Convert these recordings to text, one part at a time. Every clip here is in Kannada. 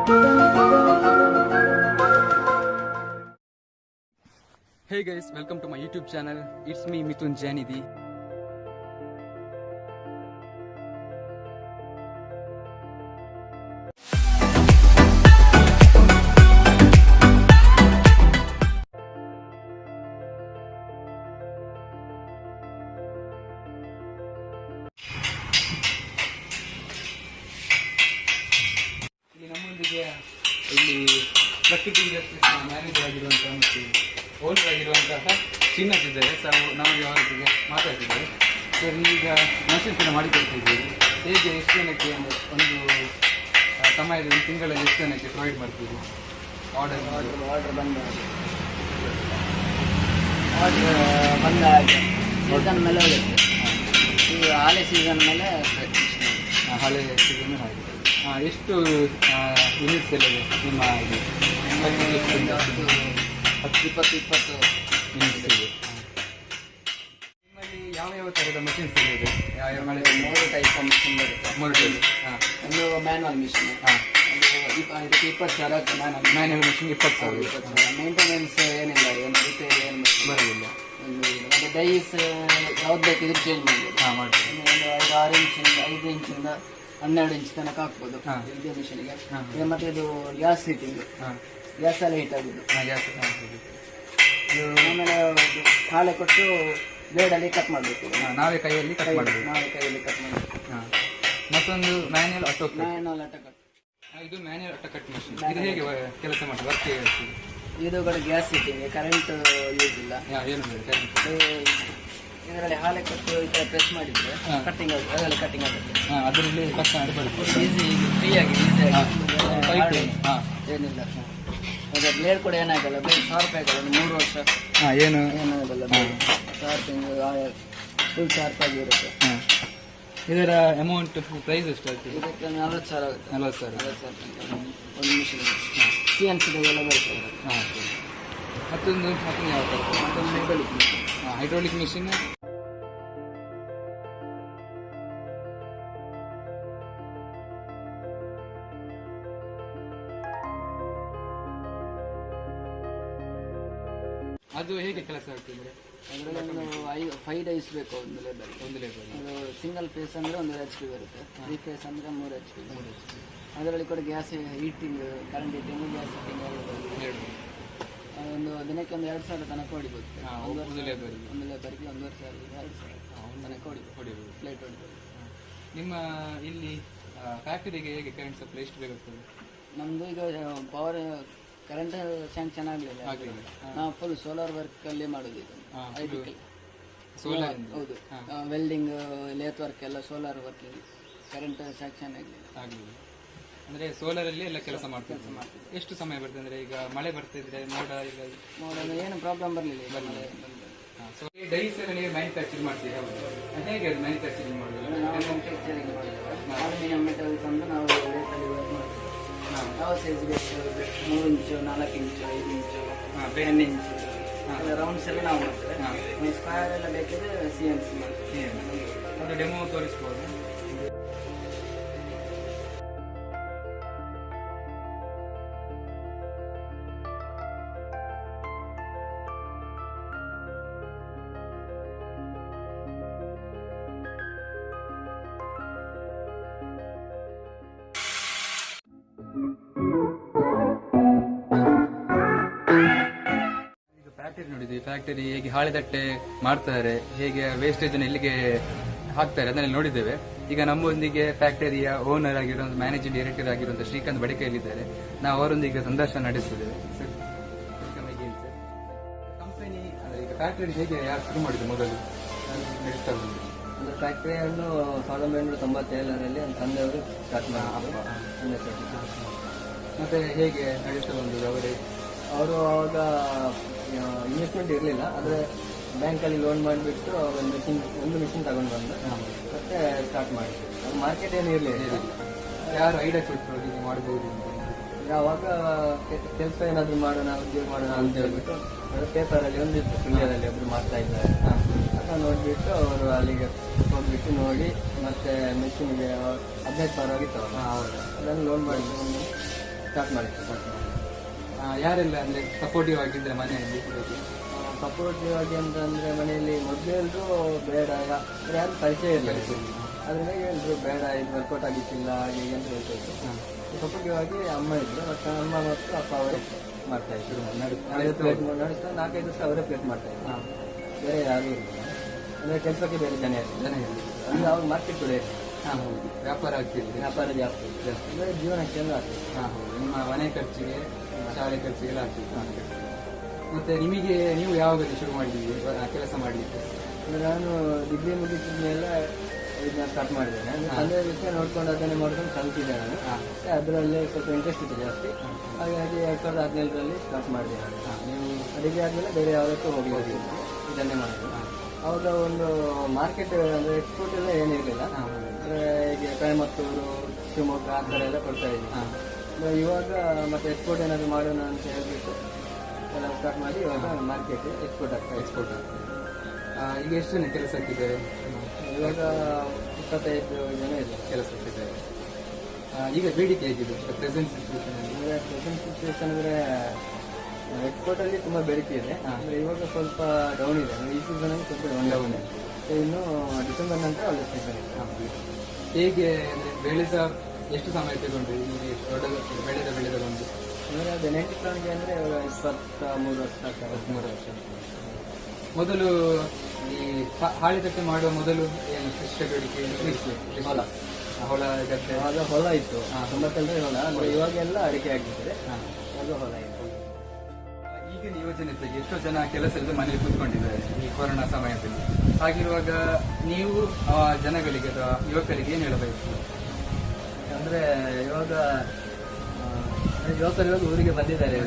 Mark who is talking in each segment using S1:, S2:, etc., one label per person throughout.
S1: Hey guys, welcome to my YouTube channel. It's me Mithun Janidhi. ಇಲ್ಲಿ ನಮ್ಮೊಂದಿಗೆ ಇಲ್ಲಿ ಪ್ರಕೃತಿ ಮ್ಯಾನೇಜರ್ ಆಗಿರುವಂತಹ ಮತ್ತು ಓನರ್ ಆಗಿರುವಂತಹ ಶ್ರೀನಾಥ್ ಇದ್ದಾರೆ. ನಾವು ಅವರಿಗೆ ಮಾತಾಡ್ತಿದ್ದೇವೆ. ಸರ್, ಈಗ ಮಷಿನ್ಸನ್ನು ಮಾಡಿಕೊಡ್ತಿದ್ದೀವಿ. ಹೇಗೆ ಎಷ್ಟು ಜನಕ್ಕೆ ಒಂದು ಸಮಯದ ಒಂದು ತಿಂಗಳಲ್ಲಿ ಎಷ್ಟು ಜನಕ್ಕೆ ಪ್ರೊವೈಡ್ ಮಾಡ್ತೀವಿ? ಆರ್ಡರ್
S2: ಸೀಸನ್ ಮೇಲೆ ಹೋಗುತ್ತೆ. ಈಗ ಹಾಲೆ ಸೀಸನ್ ಮೇಲೆ
S1: ಹಳೆ ಸೀಸನ್ ಹಾಗೆ. ಎಷ್ಟು ಯೂನಿಟ್ಸ್ ಎಲ್ಲ ಇದೆ ನಿಮ್ಮ ಇದು?
S2: 10-20
S1: ಯೂನಿಟ್ಸ್ ಇದೆ. ನಿಮ್ಮಲ್ಲಿ ಯಾವ ಥರದ ಮಷಿನ್ಸ್ ಇದೆ? ಯಾವ ಮಳೆ
S2: 3 ಟೈಪ್ ಮಿಷಿನ್ ಬರುತ್ತೆ.
S1: 3 ಟೈಪ್.
S2: ಒಂದು ಮ್ಯಾನ್ಯಲ್ ಮಿಷಿನ್, ಇದಕ್ಕೆ 20,000
S1: ಮ್ಯಾನ್ಯಲ್ ಮಿಷಿನ್ 20,000.
S2: ಮೇಂಟೆನೆನ್ಸ್ ಏನಿಲ್ಲ, ಏನು ರಿಪೇರಿ ಏನು
S1: ಬರೋದಿಲ್ಲ.
S2: ಮತ್ತು ಡೈಸ್ ಯಾವ್ದು ಬೇಕಿದ್ರು ಚೇಂಜ್ ಮಾಡ್ಬೋದು.
S1: ಮಾಡ್ತೀವಿ.
S2: ಒಂದು 6 ಇಂಚಿಂದ 5 ಇಂಚಿಂದ 12 ಇಂಚ್ ತನಕ ಹಾಕ್ಬೋದು ಇದೇ ಮಿಷಿನ್ಗೆ. ಮತ್ತು ಇದು ಗ್ಯಾಸ್ ಹೀಟಿಂಗ್, ಗ್ಯಾಸ್ ಎಲ್ಲ ಹೀಟ್ ಆಗೋದು. ಆಮೇಲೆ ಹಾಳೆ ಕೊಟ್ಟು ಬ್ಲೇಡಲ್ಲಿ ಕಟ್ ಮಾಡಬೇಕು.
S1: ನಾವೇ ಕೈಯಲ್ಲಿ ಕಟ್ ಮಾಡಬೇಕು. ಮತ್ತೊಂದು ಮ್ಯಾನ್ಯಲ್ ಆಟೋ ಕಟ್. ಇದು ಮ್ಯಾನ್ಯಲ್ ಆಟೋ ಕಟ್ ಮಿಷಿನ್. ಇದು ಹೇಗೆ ಕೆಲಸ ಮಾಡ್ತೀವಿ? ವರ್ಕ್
S2: ಇದು ಕೂಡ ಗ್ಯಾಸ್ ಹೀಟಿಂಗ್, ಕರೆಂಟ್ ಯೂಸ್ ಇಲ್ಲ.
S1: ಏನು
S2: ಇದರಲ್ಲಿ ಹಾಳೆ ಕೊಟ್ಟು ಈ ಥರ ಪ್ರೆಸ್ ಮಾಡಿದರೆ ಕಟ್ಟಿಂಗ್ ಆಗುತ್ತೆ, ಅದೆಲ್ಲ ಕಟ್ಟಿಂಗ್ ಆಗುತ್ತೆ.
S1: ಅದರಲ್ಲಿ ಕಟ್ ಮಾಡಿ ಬರುತ್ತೆ.
S2: ಈಸಿಯಾಗಿ ಏನಿಲ್ಲ. ಅದೇ ಬ್ಲೇಡ್ ಕೂಡ ಏನಾಗಲ್ಲ, ಬ್ಲೇಡ್ 1000 ರೂಪಾಯಿಗಳು, 3 ವರ್ಷ ಏನಾಗಲ್ಲ. ಶಾರ್ಪಿಂಗ್ ಫುಲ್ ಶಾರ್ಪ್ ಆಗಿ ಇರುತ್ತೆ.
S1: ಇದರ ಅಮೌಂಟ್ ಪ್ರೈಸ್ ಎಷ್ಟು ಆಗ್ತದೆ?
S2: ಇದಕ್ಕೆ 40,000 ಆಗುತ್ತೆ.
S1: 40,000
S2: ಒಂದು ಮಿಷಿನ್. CNC ಎಲ್ಲ ಬರ್ತದೆ.
S1: ಮತ್ತೊಂದು ಯಾವ ಥರ?
S2: ಮತ್ತೊಂದು ಹೈಡ್ರಾಲಿಕ್ ಮಿಷಿನ್.
S1: ಹೈಡ್ರಾಲಿಕ್ ಮಿಷಿನ್ ಅದು ಹೇಗೆ ಕೆಲಸ ಆಗ್ತದೆ?
S2: ಅದರಲ್ಲಿ 5 ಡೈಸ್ ಬೇಕು ಒಂದು ಲೇಬರ್. ಅದು ಸಿಂಗಲ್ ಫೇಸ್ ಅಂದರೆ 1 HP ಬರುತ್ತೆ. 3 ಫೇಸ್ ಅಂದರೆ 3 HP. ಅದರಲ್ಲಿ ಕೂಡ gas heating, current heating, gas heating ಒಂದು ದಿನಕ್ಕೆ 2,000 ತನಕ ಹೊಡಿಬೋದು. ಒಂದು ಲೇಬರ್ಗೆ 1,50,000 ತನಕ ಹೊಡಿಬೋದು. ಪ್ಲೇಟ್ ಹೊಡಿಬೋದು.
S1: ನಿಮ್ಮ ಇಲ್ಲಿ ಫ್ಯಾಕ್ಟರಿಗೆ ಹೇಗೆ ಕರೆಂಟ್ ಸಪ್ಲೈ ಎಷ್ಟು ಬೇಕಾಗ್ತದೆ?
S2: ನಮ್ಮದು ಈಗ ಪವರ್ ಕರೆಂಟ್ ಸ್ಯಾಂಕ್ಷನ್ ಆಗಲಿಲ್ಲ. ನಾವು ಫುಲ್ ಸೋಲಾರ್ ವರ್ಕಲ್ಲಿ ಮಾಡೋದು. ಇದು
S1: ಸೋಲಾರ್.
S2: ಹೌದು, ವೆಲ್ಡಿಂಗ್, ಲೇತ್ ವರ್ಕ್ ಎಲ್ಲ ಸೋಲಾರ್ ವರ್ಕಿಂಗ್. ಕರೆಂಟ್ ಸ್ಯಾಂಕ್ಷನ್ ಆಗಲಿಲ್ಲ.
S1: ಅಂದರೆ ಸೋಲಾರಲ್ಲಿ ಎಲ್ಲ ಕೆಲಸ ಮಾಡ್ತೀವಿ. ಎಷ್ಟು ಸಮಯ ಬರ್ತದೆ? ಅಂದರೆ ಈಗ ಮಳೆ ಬರ್ತಿದ್ರೆ ಮೋಡ
S2: ಏನು ಪ್ರಾಬ್ಲಮ್ ಬರಲಿಲ್ಲ.
S1: ಸೊ ಈ ಡೈಸ್ ಎಲ್ಲ ನೀವು ಮ್ಯಾನುಫ್ಯಾಕ್ಚರಿಂಗ್ ಮಾಡ್ತೀವಿ. ಹೇಗೆ ಅದು ಮ್ಯಾನುಫ್ಯಾಕ್ಚರಿಂಗ್ ಮಾಡೋದು?
S2: ಮ್ಯಾನುಫ್ಯಾಕ್ಚರಿಂಗ್ ಮಾಡಿದ್ದೇವೆ. ಅಲ್ಯೂಮಿನಿಯಂ ಮೆಟಲ್ಸ್ ಅಂತ ನಾವು ಲೇಟಲ್ಲಿ ವರ್ಕ್ ಮಾಡ್ತೀವಿ. ಯಾವ ಸೈಜ್ ಬೇಕು? 3 ಇಂಚು, 4 ಇಂಚು, 5 ಇಂಚು, 10 ಇಂಚು ರೌಂಡ್ಸ್ ಎಲ್ಲ ನಾವು ಮಾಡ್ತೇವೆ. ಸ್ಕ್ವೇರ್ ಎಲ್ಲ ಬೇಕಿದ್ರೆ CNC ಮಾಡ್ತೀವಿ.
S1: ಅದು ಡೆಮೋ ತೋರಿಸ್ಬೋದು. ಫ್ಯಾಕ್ಟರಿ ನೋಡಿದ್ವಿ. ಫ್ಯಾಕ್ಟರಿ ಹೇಗೆ ಹಾಳೆದಟ್ಟೆ ಮಾಡ್ತಾರೆ, ಹೇಗೆ ವೇಸ್ಟೇಜ್ ಅನ್ನು ಎಲ್ಲಿಗೆ ಹಾಕ್ತಾರೆ ಅದನ್ನೆಲ್ಲ ನೋಡಿದ್ದೇವೆ. ಈಗ ನಮ್ಮೊಂದಿಗೆ ಫ್ಯಾಕ್ಟರಿಯ ಓನರ್ ಆಗಿರುವಂಥ ಮ್ಯಾನೇಜಿಂಗ್ ಡೈರೆಕ್ಟರ್ ಆಗಿರುವಂಥ ಶ್ರೀಕಾಂತ್ ಬಡಿಕೆಯಲ್ಲಿದ್ದಾರೆ. ನಾವು ಅವರೊಂದಿಗೆ ಸಂದರ್ಶನ ನಡೆಸ್ತಿದ್ದೇವೆ. ಕಂಪನಿ ಅಂದರೆ ಈಗ ಫ್ಯಾಕ್ಟರಿ ಹೇಗೆ ಯಾರು ಶುರು ಮಾಡಿದ್ದು ಮೊದಲು ನಡೆಸ್ತಾ ಬಂದು?
S2: ಅಂದರೆ ಫ್ಯಾಕ್ಟರಿಯನ್ನು 1997ರಲ್ಲಿ ತಂದೆಯವರು ಸ್ಟಾರ್ಟ್ ಮಾಡಿದ್ರು.
S1: ಮತ್ತೆ ಹೇಗೆ ನಡೆಸ್ತಾ ಬಂದದ್ದು
S2: ಅವರು ಆವಾಗ ಇನ್ವೆಸ್ಟ್ಮೆಂಟ್ ಇರಲಿಲ್ಲ. ಆದರೆ ಬ್ಯಾಂಕಲ್ಲಿ ಲೋನ್ ಮಾಡಿಬಿಟ್ಟು ಒಂದು ಮಿಷಿನ್ ತಗೊಂಡು ಬಂದು ಮತ್ತೆ ಸ್ಟಾರ್ಟ್ ಮಾಡಿದ್ರು. ಅದು ಮಾರ್ಕೆಟ್ ಏನು ಇರಲಿಲ್ಲ.
S1: ಯಾರು ಐಡಿಯಾ ಕೊಟ್ಟರು ಹೀಗೆ ಮಾಡ್ಬೋದು?
S2: ಯಾವಾಗ ಕೆಲಸ ಏನಾದರೂ ಮಾಡೋಣ, ಉದ್ಯೋಗ ಮಾಡೋಣ ಅಂತ ಹೇಳ್ಬಿಟ್ಟು ಅದು ಪೇಪರಲ್ಲಿ ಒಂದಿತ್ತು, ಸುಳ್ಯದಲ್ಲಿ ಒಬ್ರು ಮಾಡ್ತಾ ಇದ್ದಾರೆ. ಅದನ್ನು ನೋಡಿಬಿಟ್ಟು ಅವರು ಅಲ್ಲಿಗೆ ಹೋಗ್ಬಿಟ್ಟು ನೋಡಿ ಮತ್ತೆ ಮೆಷಿನ್ಗೆ 15,000 ಆಗಿತ್ತು. ಅದನ್ನು ಲೋನ್ ಮಾಡಿದ್ರು. ಸ್ಟಾರ್ಟ್ ಮಾಡಿದ್ದು.
S1: ಯಾರೆಲ್ಲ ಅಂದರೆ ಸಪೋರ್ಟಿವ್ ಆಗಿದ್ದರೆ ಮನೆಯಲ್ಲಿ?
S2: ಸಪೋರ್ಟಿವ್ ಆಗಿ ಅಂತಂದರೆ ಮನೆಯಲ್ಲಿ ಮೊದಲು ಎಲ್ಲರೂ ಬೇಡ, ಯಾರು ಪರಿಚಯ ಇರಲಿಲ್ಲ, ಅದರಿಂದ ಎಲ್ಲರೂ ಬೇಡ, ಇದು ವರ್ಕೌಟ್ ಆಗಿತ್ತಿಲ್ಲ ಹಾಗೆ ಹೀಗೆ ಅಂತ ಹೇಳ್ತಾಯಿದ್ರು. ಸಪೋರ್ಟಿವ್ ಆಗಿ ಅಮ್ಮ ಇದ್ದರು, ಮತ್ತು ಅಮ್ಮ ಮತ್ತು ಅಪ್ಪ ಅವರೇ ಮಾಡ್ತಾಯಿದ್ರು. ನಡೆಸ್ತಾ 4-5 ವರ್ಷ ಅವರೇ ಪ್ಲೇಟ್ ಮಾಡ್ತಾಯಿದ್ರು. ಬೇರೆ ಯಾರೂ ಇರಲಿಲ್ಲ, ಅಂದರೆ ಕೆಲಸಕ್ಕೆ ಬೇರೆ ಜನ ಇರಲಿಲ್ಲ. ಅಂದರೆ ಅವಾಗ ಮಾರ್ಕೆಟ್ ಕೂಡ ಇರಲಿಲ್ಲ.
S1: ವ್ಯಾಪಾರ ಆಗ್ತಿಲ್ಲ,
S2: ವ್ಯಾಪಾರ ಜಾಸ್ತಿ ಅಂದರೆ ಜೀವನಕ್ಕೆ ಎಲ್ಲ ಆಗ್ತಿತ್ತು.
S1: ನಿಮ್ಮ ಮನೆ ಖರ್ಚಿಗೆ, ಶಾಲೆ ಖರ್ಚಿಗೆಲ್ಲ ಆಗ್ತಿತ್ತು. ಮತ್ತೆ ನಿಮಗೆ ನೀವು ಯಾವಾಗಲೂ ಶುರು ಮಾಡಿದ್ದೀವಿ ಕೆಲಸ ಮಾಡಲಿಕ್ಕೆ?
S2: ಅಂದರೆ ನಾನು ಡಿಗ್ರಿ ಮುಗಿದ ಮೇಲೆ ಇದನ್ನ ಸ್ಟಾರ್ಟ್ ಮಾಡಿದ್ದೇನೆ. ತಂದೆ ವಿಷಯ ನೋಡ್ಕೊಂಡು ಅದನ್ನೇ ಮಾಡ್ಕೊಂಡು ಕಲಿತಿದ್ದೆ ನಾನು. ಅದರಲ್ಲಿ ಸ್ವಲ್ಪ ಇಂಟ್ರೆಸ್ಟ್ ಇತ್ತು ಜಾಸ್ತಿ, ಹಾಗಾಗಿ 2017ರಲ್ಲಿ ಸ್ಟಾರ್ಟ್ ಮಾಡಿದೆ ನಾನು. ನೀವು ಡಿಗ್ರಿ ಆದಮೇಲೆ ಬೇರೆ ಯಾವುದಕ್ಕೂ ಹೋಗಿ ಇದನ್ನೇ ಮಾಡಿದೆ. ಆವಾಗ ಒಂದು ಮಾರ್ಕೆಟ್ ಅಂದರೆ ಎಕ್ಸ್ಪೋರ್ಟ್ ಎಲ್ಲ ಏನಿರಲಿಲ್ಲ. ಅಂದರೆ ಹೀಗೆ ಕೊಯಮತ್ತೂರು, ಶಿವಮೊಗ್ಗ ಆ ಥರ ಎಲ್ಲ ಕೊಡ್ತಾ ಇದ್ದೀನಿ. ಇವಾಗ ಮತ್ತೆ ಎಕ್ಸ್ಪೋರ್ಟ್ ಏನಾದರೂ ಮಾಡೋಣ ಅಂತ ಹೇಳ್ಬಿಟ್ಟು ಎಲ್ಲ ಸ್ಟಾರ್ಟ್ ಮಾಡಿ ಇವಾಗ ಮಾರ್ಕೆಟ್ ಎಕ್ಸ್ಪೋರ್ಟ್ ಆಗ್ತದೆ.
S1: ಈಗ ಎಷ್ಟು ಜನ ಕೆಲಸಕ್ಕಿದ್ದಾರೆ?
S2: ಇವಾಗ 25 ಜನ ಇದೆ
S1: ಕೆಲಸಕ್ಕಿದ್ದಾರೆ. ಈಗ ಬೇಡಿಕೆ ಹೇಗಿದೆ ಪ್ರೆಸೆಂಟ್ ಸಿಚುವೇಶನ್?
S2: ಅಂದರೆ ಪ್ರೆಸೆಂಟ್ ಸಿಚುವೇಶನ್ ಅಂದರೆ ಎಕ್ಸ್ಪೋರ್ಟಲ್ಲಿ ತುಂಬ ಬೇಡಿಕೆ ಇದೆ. ಅಂದರೆ ಇವಾಗ ಸ್ವಲ್ಪ ಡೌನ್ ಇದೆ, ಈ ಸೀಸನಲ್ಲಿ ಸ್ವಲ್ಪ ಡೌನ್ ಇದೆ. ಇನ್ನು ಡಿಸೆಂಬರ್ ನಂತರ ಒಳ್ಳೆ ಸೀಸನ್ ಇದೆ.
S1: ಹೇಗೆ ಅಂದರೆ ಬೆಳೆದ ಎಷ್ಟು ಸಮಯ ತಗೊಂಡು ನಿಮಗೆ ಬೆಳೆದ ಒಂದು?
S2: ಅಂದರೆ ಅದು 90 ಪ್ಲಾನ್ಗೆ ಅಂದರೆ ಇವಾಗ 23 ವರ್ಷ ಆಗ್ತದೆ.
S1: 23 ವರ್ಷ. ಮೊದಲು ಈ ಹಾಳೆ ತಟ್ಟೆ ಮಾಡುವ ಮೊದಲು ಏನು ಕೃಷಿ ಚಟುವಟಿಕೆ? ಹೊಲ ಗದ್ದೆ?
S2: ಆಗ ಹೊಲ ಇತ್ತು, 90ರಲ್ಲಿ ಹೊಲ. ಅಂದರೆ ಇವಾಗೆಲ್ಲ ಅಡಿಕೆ ಆಗಿರ್ತದೆ, ಆಗ ಹೊಲ ಇತ್ತು.
S1: ಈಗಿನ ಯುವಜನತೆಗೆ ಎಷ್ಟೋ ಜನ ಕೆಲಸದ ಮನೆಯಲ್ಲಿ ಕೂತ್ಕೊಂಡಿದ್ದಾರೆ ಈ ಕೊರೋನಾ ಸಮಯದಲ್ಲಿ. ಹಾಗಿರುವಾಗ ನೀವು ಆ ಜನಗಳಿಗೆ ಅಥವಾ ಯುವಕರಿಗೆ ಏನು ಹೇಳಬೇಕು?
S2: ಅಂದರೆ ಇವಾಗ ಯುವಕರು ಊರಿಗೆ ಬಂದಿದ್ದಾರೆ.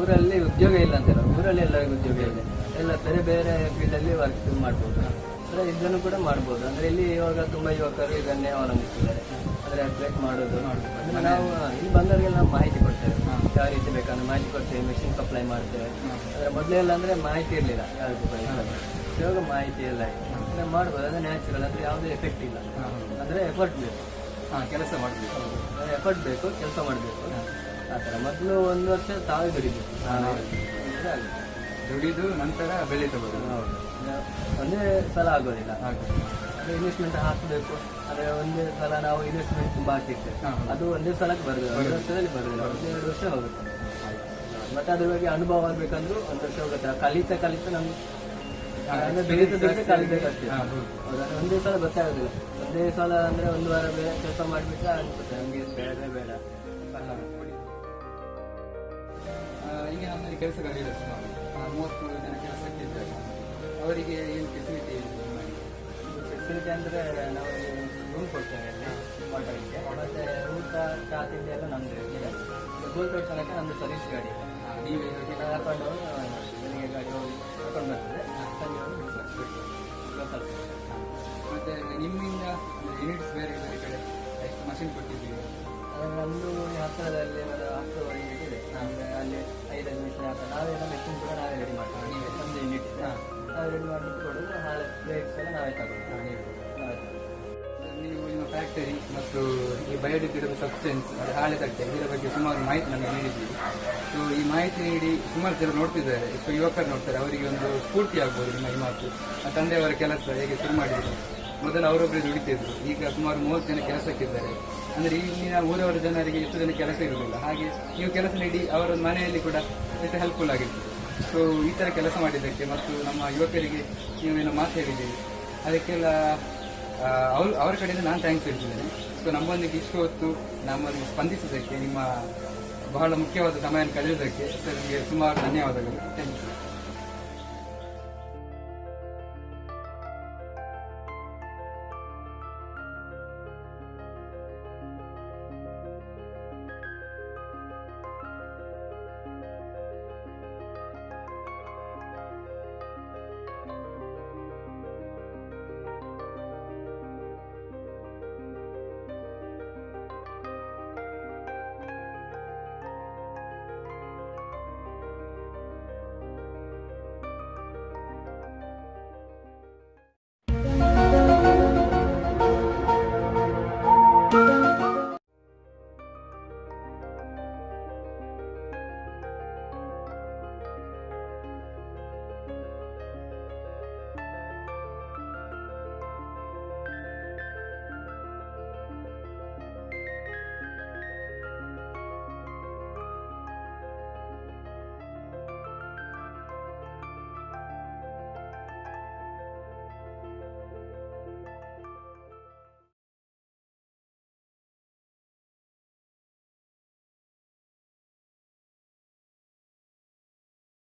S2: ಊರಲ್ಲಿ ಉದ್ಯೋಗ ಇಲ್ಲ ಅಂತಾರೆ, ಊರಲ್ಲಿ ಎಲ್ಲರಿಗೂ ಉದ್ಯೋಗ ಇದೆ. ಎಲ್ಲ ಬೇರೆ ಬೇರೆ ಫೀಲ್ಡಲ್ಲಿ ವರ್ಕ್ ಮಾಡ್ಬೋದು, ಅಂದರೆ ಇದನ್ನು ಕೂಡ ಮಾಡ್ಬೋದು. ಅಂದರೆ ಇಲ್ಲಿ ಇವಾಗ ತುಂಬ ಯುವಕರು ಇದನ್ನೇ ಅವಲಂಬಿಸಿದ್ದಾರೆ, ಅಂದರೆ ಪ್ಲೇಟ್ ಮಾಡೋದು. ನಾವು ಇಲ್ಲಿ ಬಂದವರಿಗೆಲ್ಲ ನಾವು ಮಾಹಿತಿ ಕೊಡ್ತೇವೆ, ಯಾವ ರೀತಿ ಬೇಕಂದ್ರೆ ಮಾಹಿತಿ ಕೊಡ್ತೇವೆ, ಮೆಷಿನ್ ಸಪ್ಲೈ ಮಾಡ್ತೇವೆ. ಅಂದರೆ ಮೊದಲೆಲ್ಲ ಅಂದರೆ ಮಾಹಿತಿ ಇರಲಿಲ್ಲ ಯಾವುದು ಇವಾಗ ಮಾಹಿತಿ ಎಲ್ಲ ಇದೆ, ಅಂದರೆ ಮಾಡ್ಬೋದು. ಅದು ನ್ಯಾಚುರಲ್, ಅಂದರೆ ಯಾವುದೇ ಎಫೆಕ್ಟ್ ಇಲ್ಲ, ಅಂದರೆ ಎಫರ್ಟ್ ಬೇಕು.
S1: ಕೆಲಸ ಮಾಡಬೇಕು,
S2: ಎಫರ್ಟ್ ಬೇಕು, ಕೆಲಸ ಮಾಡಬೇಕು ಆ ಥರ. ಮೊದಲು 1 ವರ್ಷ ತಾವೇ ದುಡಿಬೇಕು,
S1: ದುಡಿದು ನಂತರ ಬೆಳೆ ತಗೋದು.
S2: ಹೌದು, ಒಂದೇ ಸಲ ಆಗೋದಿಲ್ಲ. ಅಂದರೆ ಇನ್ವೆಸ್ಟ್ಮೆಂಟ್ ಹಾಕಬೇಕು. ಅಂದರೆ ಒಂದೇ ಸಲ ನಾವು ಇನ್ವೆಸ್ಟ್ಮೆಂಟ್ ತುಂಬ ಹಾಕಿರ್ತೇವೆ, ಅದು ಒಂದೇ ಸಲಕ್ಕೆ ಬರೋದು, 1 ವರ್ಷದಲ್ಲಿ ಬರೋದಿಲ್ಲ, 1-2 ವರ್ಷ ಹೋಗುತ್ತೆ. ಮತ್ತೆ ಅದ್ರ ಬಗ್ಗೆ ಅನುಭವ ಆಗಬೇಕಂದ್ರೂ 1 ವರ್ಷ ಹೋಗುತ್ತೆ. ಕಲಿತ ನಮ್ಗೆ ಕಲಿಬೇಕಷ್ಟೇ. ಒಂದೇ ಸಲ ಗೊತ್ತಾಗೋದಿಲ್ಲ. ಒಂದೇ ಸಲ ಅಂದರೆ 1 ವಾರ ಬೇರೆ ಕೆಲಸ ಮಾಡಿಬಿಟ್ರೆ ಅನ್ಸುತ್ತೆ ನಮಗೆ ಬೇಡವೇ ಬೇಡ.
S1: ಈಗ ನಮ್ಮಲ್ಲಿ ಕೆಲಸಗಾರರು 30 ಜನ ಕೆಲಸಕ್ಕೆ ಇದ್ದಾಗ ಅವರಿಗೆ ಏನು ಫೆಸಿಲಿಟಿ
S2: ಫೆಸಿಲಿಟಿ ಅಂದರೆ ನಾವು ರೂಮ್ ಕೊಡ್ತೇವೆ ಅಲ್ಲಿ ಹೋಟೆಲ್ಗೆ, ಮತ್ತು ಊಟ ಚಾ ತಿಂಡಿ ಎಲ್ಲ ನಮ್ಮದು ಇದೆ. ಗೋಲ್ಕೋಟ್ ತನಕ ನಮ್ಮದು ಸರ್ವಿಸ್ ಗಾಡಿ ಇದೆ.
S1: ನೀವೇ
S2: ಹಾಕೊಂಡು ಬೆಳಿಗ್ಗೆ ಗಾಡಿ ಹೋಗಿ ಹಾಕೊಂಡು ಬರ್ತದೆ, ಸಂಜೆ ಹೋಗಿ ಲೋಕಲ್.
S1: ಮತ್ತು ನಿಮ್ಮಿಂದ ಯೂನಿಟ್ಸ್ ಬೇರೆ ಬೇರೆ ಕಡೆ ಎಷ್ಟು ಮಷಿನ್ ಕೊಟ್ಟಿದ್ದೀವಿ?
S2: ನಮ್ಮದು ಹತ್ತಿರದಲ್ಲಿ 10 ಯೂನಿಟ್ ಇದೆ. ಅಂದರೆ ಅಲ್ಲಿ 5 ಮಿಷಿನ್ ಹಾಕಿ ನಾವೆಲ್ಲ ಮೆಷಿನ್ ಕೂಡ ನಾವೇ ರೆಡಿ ಮಾಡ್ತೀವಿ. ನೀವೇ ನಮ್ಮದು ಯೂನಿಟ್ ಇದೆ, ನಾವು ರೆಡಿ ಮಾಡಿಬಿಟ್ಟು ಕೊಡೋದು. ಹಾಳೆ ಪ್ಲೇಟ್ಸ್ ಎಲ್ಲ ನಾವೇ ತಗೊಳ್ಳೋದು. ನಾವೇ ತಗೊಳ್ಳೋದು.
S1: ನೀವು ನಿಮ್ಮ ಫ್ಯಾಕ್ಟರಿ ಮತ್ತು ಈ ಬಯೋಡಿಗ್ರೇಡಬಲ್ ಸಬ್ಸ್ಟೆನ್ಸ್ ಹಾಳೆ ತಟ್ಟೆ ಇದರ ಬಗ್ಗೆ ಸುಮಾರು ಮಾಹಿತಿ ನಮಗೆ ನೀಡಿದ್ದೀವಿ. ಸೊ ಈ ಮಾಹಿತಿ ನೀಡಿ ಸುಮಾರು ಜನ ನೋಡ್ತಿದ್ದಾರೆ, ಎಷ್ಟು ಯುವಕರು ನೋಡ್ತಾರೆ, ಅವರಿಗೆ ಒಂದು ಸ್ಫೂರ್ತಿ ಆಗ್ಬೋದು ನಿಮ್ಮ ಈ ಮಾತು. ತಂದೆಯವರ ಕೆಲಸ ಹೇಗೆ ಶುರು ಮಾಡಿದ್ರು, ಮೊದಲು ಅವರೊಬ್ಬರೇ ದುಡಿತಿದ್ರು, ಈಗ ಸುಮಾರು 30 ಜನ ಕೆಲಸಕ್ಕಿದ್ದಾರೆ. ಅಂದರೆ ಇಲ್ಲಿನ ಊರವರ ಜನರಿಗೆ ಎಷ್ಟು ಜನ ಕೆಲಸ ಇರುವುದಿಲ್ಲ, ಹಾಗೆ ನೀವು ಕೆಲಸ ನೀಡಿ ಅವರ ಮನೆಯಲ್ಲಿ ಕೂಡ ಎಷ್ಟು ಹೆಲ್ಪ್ಫುಲ್ ಆಗಿರ್ತದೆ. ಸೊ ಈ ಥರ ಕೆಲಸ ಮಾಡಿದ್ದಕ್ಕೆ ಮತ್ತು ನಮ್ಮ ಯುವಕರಿಗೆ ನೀವೇನೋ ಮಾತು ಹೇಳಿದ್ದೀವಿ, ಅದಕ್ಕೆಲ್ಲ ಅವರ ಕಡೆಯಿಂದ ನಾನು ಥ್ಯಾಂಕ್ಸ್ ಹೇಳ್ತಿದ್ದೇನೆ. ಸೊ ನಮ್ಮೊಂದಿಗೆ ಇಷ್ಟು ಹೊತ್ತು ನಮ್ಮೊಂದಿಗೆ ಸ್ಪಂದಿಸಿದ್ದಕ್ಕೆ, ನಿಮ್ಮ ಬಹಳ ಮುಖ್ಯವಾದ ಸಮಯವನ್ನು ಕಳೆಯೋದಕ್ಕೆ ಸರ್ ನಿಮಗೆ ಸುಮಾರು ಧನ್ಯವಾದಗಳು. Thank you.